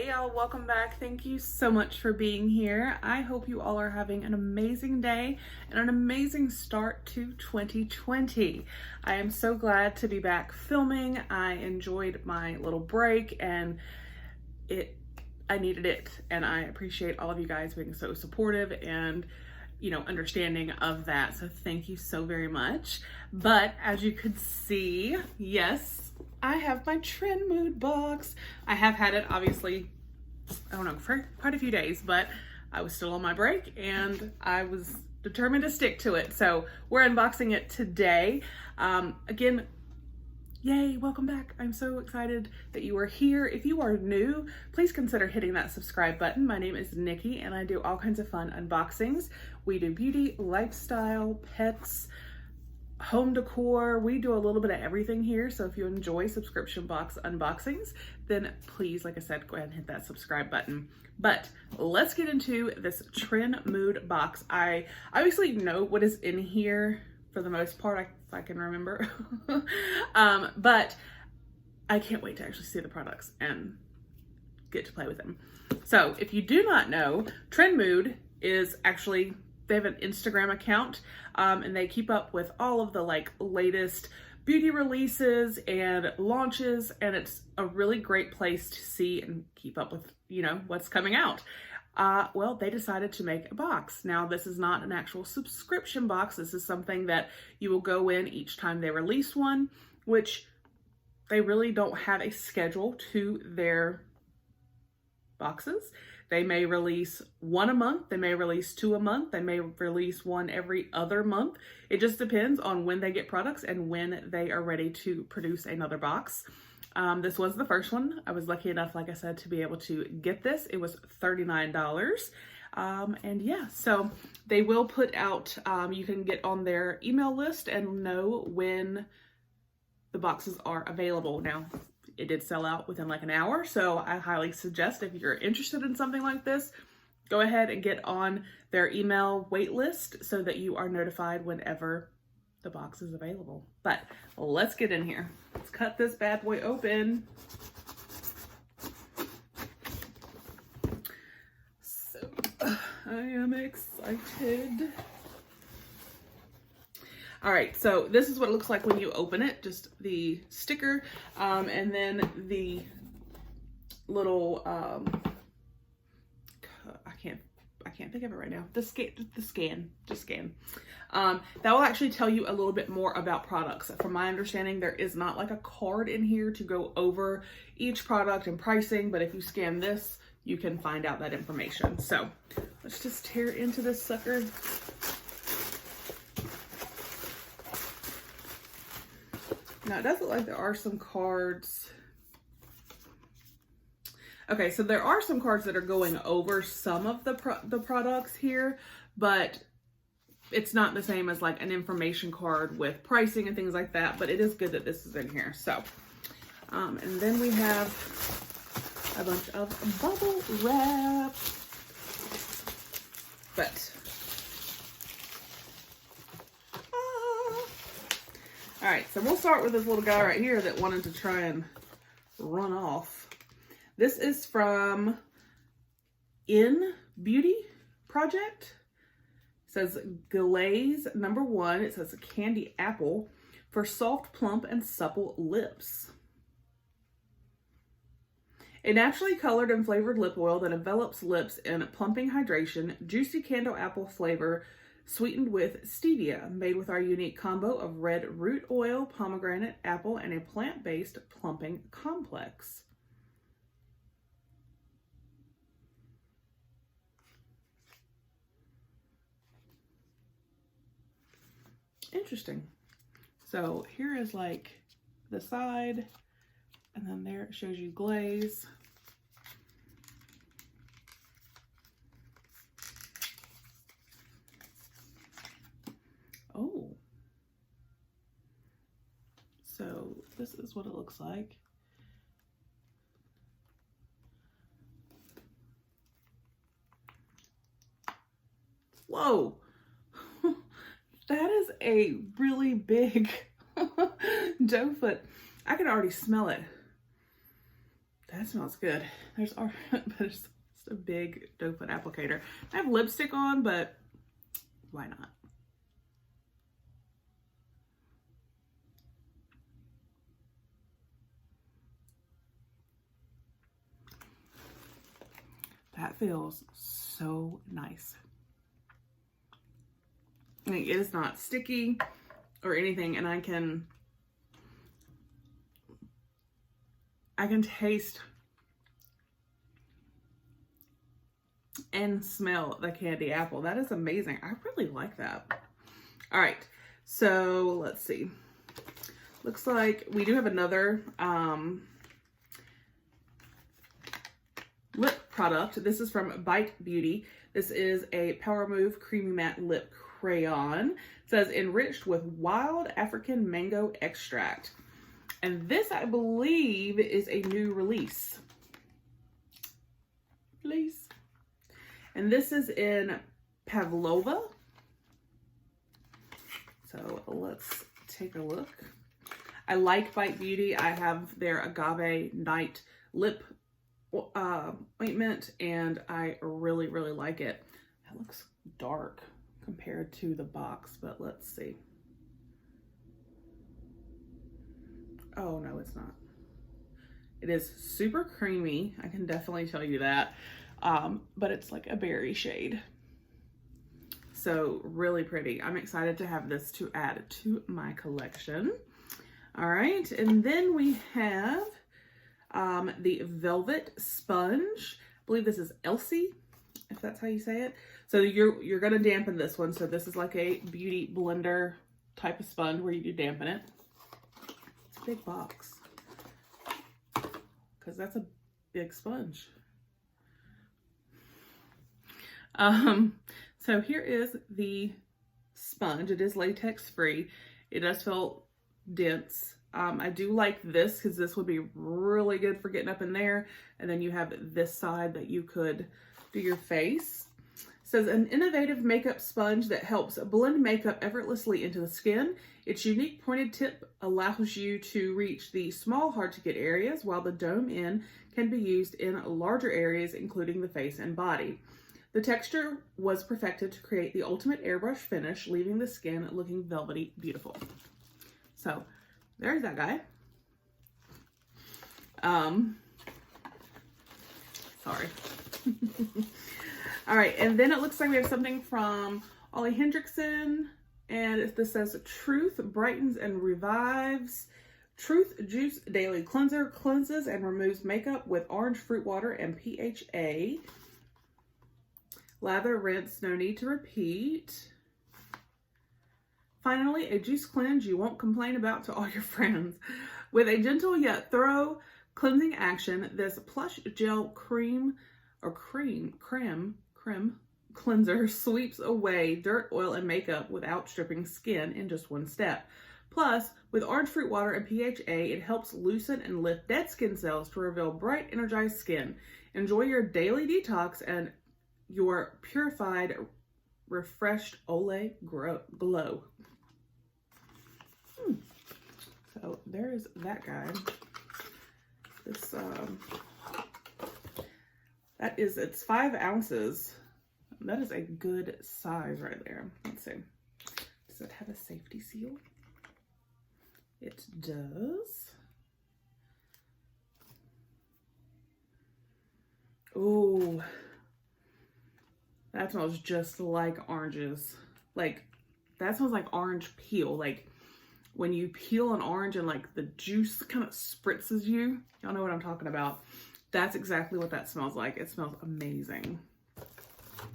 y'all, welcome back. Thank you so much for being here. I hope you all are having an amazing day and an amazing start to 2020. I am so glad to be back filming. I enjoyed my little break and I needed it, and I appreciate all of you guys being so supportive and understanding of that. So thank you so very much. But as you could see, yes, I have my Trendmood box. I have had it obviously, I don't know, for quite a few days, but I was still on my break and I was determined to stick to it. So we're unboxing it today. Again, yay, welcome back. I'm so excited that you are here. If you are new, please consider hitting that subscribe button. My name is Nikki and I do all kinds of fun unboxings. We do beauty, lifestyle, pets, home decor. We do a little bit of everything here. So if you enjoy subscription box unboxings, then please, like I said, go ahead and hit that subscribe button. But let's get into this Trendmood box. I obviously know what is in here for the most part, if I can remember. But I can't wait to actually see the products and get to play with them. So if you do not know, Trendmood is actually, they have an Instagram account and they keep up with all of the latest beauty releases and launches, and it's a really great place to see and keep up with, what's coming out. Well, they decided to make a box. Now, this is not an actual subscription box. This is something that you will go in each time they release one, which they really don't have a schedule to their boxes. They may release one a month, they may release two a month, they may release one every other month. It just depends on when they get products and when they are ready to produce another box. This was the first one. I was lucky enough, like I said, to be able to get this. It was $39. And yeah, so they will put out, you can get on their email list and know when the boxes are available. Now, it did sell out within an hour, so I highly suggest if you're interested in something like this, go ahead and get on their email wait list so that you are notified whenever the box is available. But let's get in here. Let's cut this bad boy open. So I am excited. All right, so this is what it looks like when you open it, just the sticker, and then the little, I can't think of it right now. The scan. That will actually tell you a little bit more about products. From my understanding, there is not a card in here to go over each product and pricing, but if you scan this, you can find out that information. So let's just tear into this sucker. Now, it does look like there are some cards. Okay, so there are some cards that are going over some of the products here, but it's not the same as an information card with pricing and things like that, but it is good that this is in here. So, and then we have a bunch of bubble wrap, but all right, so we'll start with this little guy right here that wanted to try and run off. This is from In Beauty Project. It says Glaze #1. It says candy apple for soft, plump, and supple lips. A naturally colored and flavored lip oil that envelops lips in plumping hydration, juicy candle apple flavor, sweetened with stevia, made with our unique combo of red root oil, pomegranate, apple, and a plant-based plumping complex. Interesting. So here is the side, and then there it shows you glaze. Oh, so this is what it looks like. Whoa, that is a really big doe foot. I can already smell it. That smells good. There's our, but it's a big doe foot applicator. I have lipstick on, but why not? That feels so nice. I mean, it is not sticky or anything, and I can taste and smell the candy apple. That is amazing. I really like that. All right, so let's see. Looks like we do have another lip product. This is from Bite Beauty. This is a Power Move Creamy Matte Lip Crayon. It says enriched with wild African mango extract. And this, I believe, is a new release. And this is in Pavlova. So let's take a look. I like Bite Beauty. I have their Agave Night Lip ointment, and I really, really like it. It looks dark compared to the box, but let's see. Oh, no, it's not. It is super creamy. I can definitely tell you that. But it's like a berry shade. So really pretty. I'm excited to have this to add to my collection. All right, and then we have the Velvet Sponge. I believe this is Elsie, if that's how you say it. So you're gonna dampen this one. So this is like a beauty blender type of sponge where you do dampen it. It's a big box because that's a big sponge. So here is the sponge. It is latex free. It does feel dense. I do like this because this would be really good for getting up in there. And then you have this side that you could do your face. It says an innovative makeup sponge that helps blend makeup effortlessly into the skin. Its unique pointed tip allows you to reach the small, hard to get areas, while the dome end can be used in larger areas, including the face and body. The texture was perfected to create the ultimate airbrush finish, leaving the skin looking velvety beautiful. So there's that guy. Sorry. All right, and then it looks like we have something from Ole Henriksen, and this says Truth brightens and revives. Truth Juice Daily Cleanser cleanses and removes makeup with orange fruit water and PHA. Lather, rinse, no need to repeat. Finally, a juice cleanse you won't complain about to all your friends. With a gentle yet thorough cleansing action, this plush gel creme cleanser sweeps away dirt, oil, and makeup without stripping skin in just one step. Plus, with orange fruit water and PHA, it helps loosen and lift dead skin cells to reveal bright, energized skin. Enjoy your daily detox and your purified, refreshed Ole glow. So there's that guy. This it's 5 ounces. That is a good size right there. Let's see. Does it have a safety seal? It does. Oh, that smells just like oranges. Like, that smells like orange peel. Like, when you peel an orange and like the juice kind of spritzes you. Y'all know what I'm talking about. That's exactly what that smells like. It smells amazing.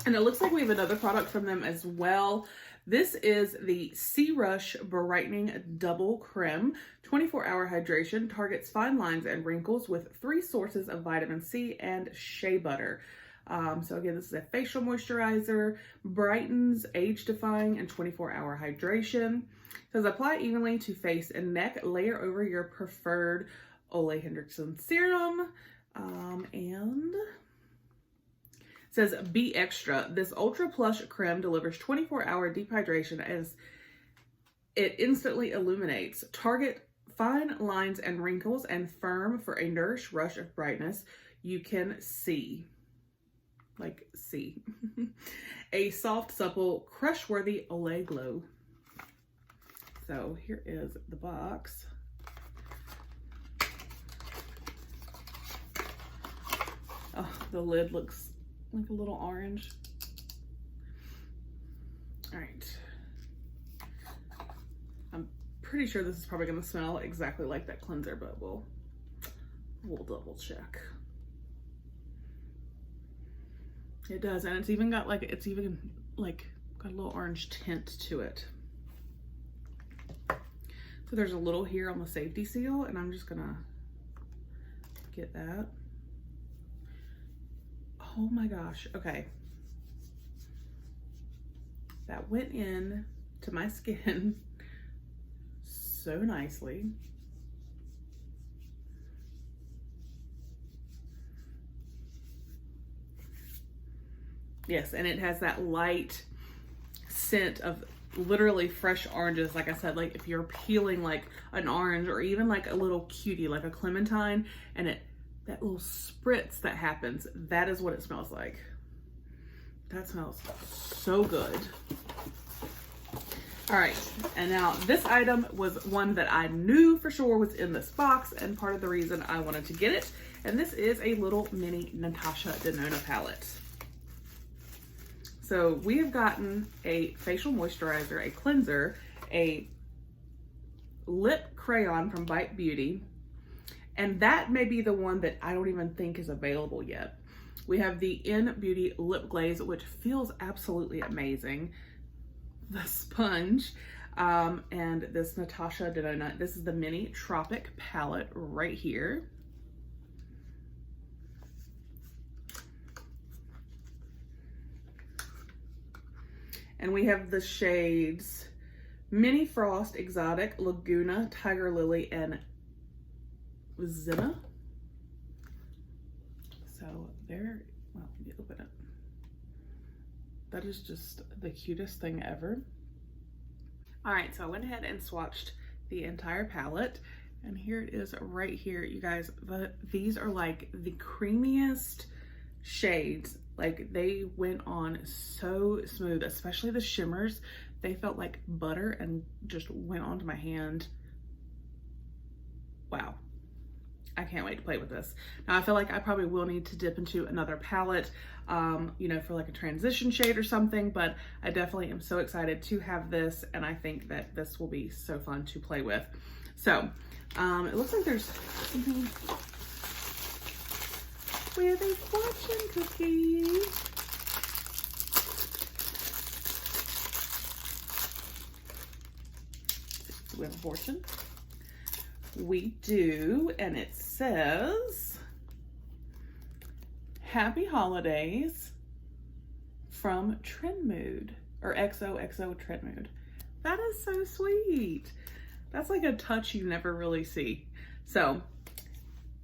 And it looks like we have another product from them as well. This is the Sea Rush Brightening Double Creme. 24-hour hydration, targets fine lines and wrinkles with 3 sources of vitamin C and shea butter. So again, this is a facial moisturizer, brightens, age-defying, and 24-hour hydration. It says apply evenly to face and neck, layer over your preferred Ole Henriksen serum, and it says be extra. This ultra plush creme delivers 24-hour deep hydration as it instantly illuminates. Target fine lines and wrinkles and firm for a nourished rush of brightness. You can see. Like, see. A soft, supple, crush-worthy Ole glow. So here is the box. Oh, the lid looks like a little orange. All right. I'm pretty sure this is probably gonna smell exactly like that cleanser, but we'll double check. It does, and it's even got like got a little orange tint to it. So there's a little here on the safety seal, and I'm just gonna get that. Oh my gosh, okay. That went in to my skin so nicely. Yes, and it has that light scent of literally fresh oranges. Like I said, like if you're peeling like an orange or even like a little cutie, like a clementine, and that little spritz that happens, that is what it smells like. That smells so good. All right, and now this item was one that I knew for sure was in this box, and part of the reason I wanted to get it, and this is a little mini Natasha Denona palette. So we have gotten a facial moisturizer, a cleanser, a lip crayon from Bite Beauty, and that may be the one that I don't even think is available yet. We have the In Beauty Lip Glaze, which feels absolutely amazing. The sponge, and this Natasha Denona. This is the Mini Tropic palette right here. And we have the shades Mini Frost, Exotic, Laguna, Tiger Lily, and Zinna. So there, well, let me open it. That is just the cutest thing ever. All right, so I went ahead and swatched the entire palette, and here it is right here, you guys. These are like the creamiest shades. Like, they went on so smooth, especially the shimmers. They felt like butter and just went onto my hand. Wow. I can't wait to play with this. Now I feel like I probably will need to dip into another palette, you know, for like a transition shade or something, but I definitely am so excited to have this, and I think that this will be so fun to play with. So, it looks like there's something with a fortune cookie. Do we have a fortune? We do, and it says, Happy Holidays from Trendmood, or XOXO Trendmood. That is so sweet. That's like a touch you never really see. So,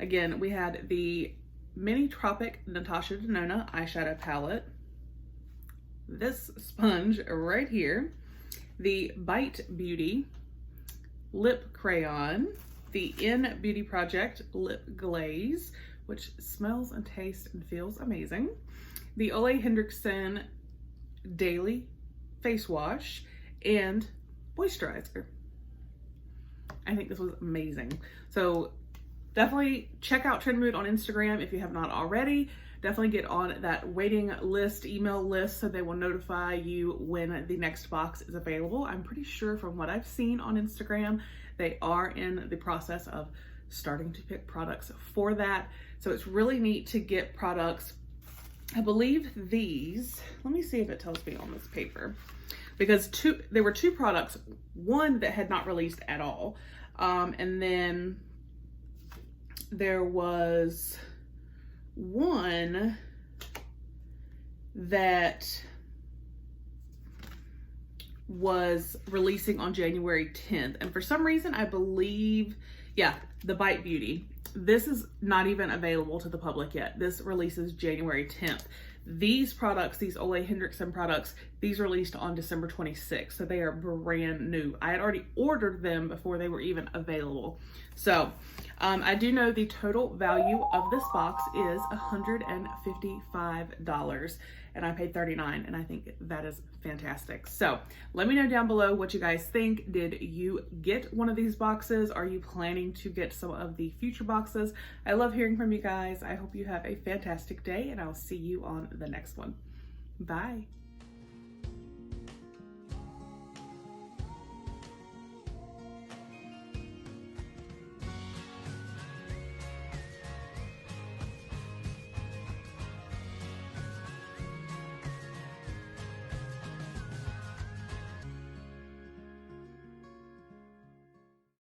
again, we had the Mini Tropic Natasha Denona eyeshadow palette, this sponge right here, the Bite Beauty lip crayon, the In Beauty Project lip glaze, which smells and tastes and feels amazing, the Ole Henriksen daily face wash, and moisturizer. I think this was amazing. So definitely check out Trendmood on Instagram if you have not already. Definitely get on that waiting list, email list, so they will notify you when the next box is available. I'm pretty sure from what I've seen on Instagram, they are in the process of starting to pick products for that. So it's really neat to get products. I believe these, let me see if it tells me on this paper, because there were two products, one that had not released at all. And then there was one that was releasing on January 10th. And for some reason, I believe, yeah, the Bite Beauty. This is not even available to the public yet. This releases January 10th. These products, these Ole Henriksen products, these released on December 26th, so they are brand new. I had already ordered them before they were even available. So I do know the total value of this box is $155, and I paid $39, and I think that is fantastic. So let me know down below what you guys think. Did you get one of these boxes? Are you planning to get some of the future boxes? I love hearing from you guys. I hope you have a fantastic day, and I'll see you on the next one. Bye.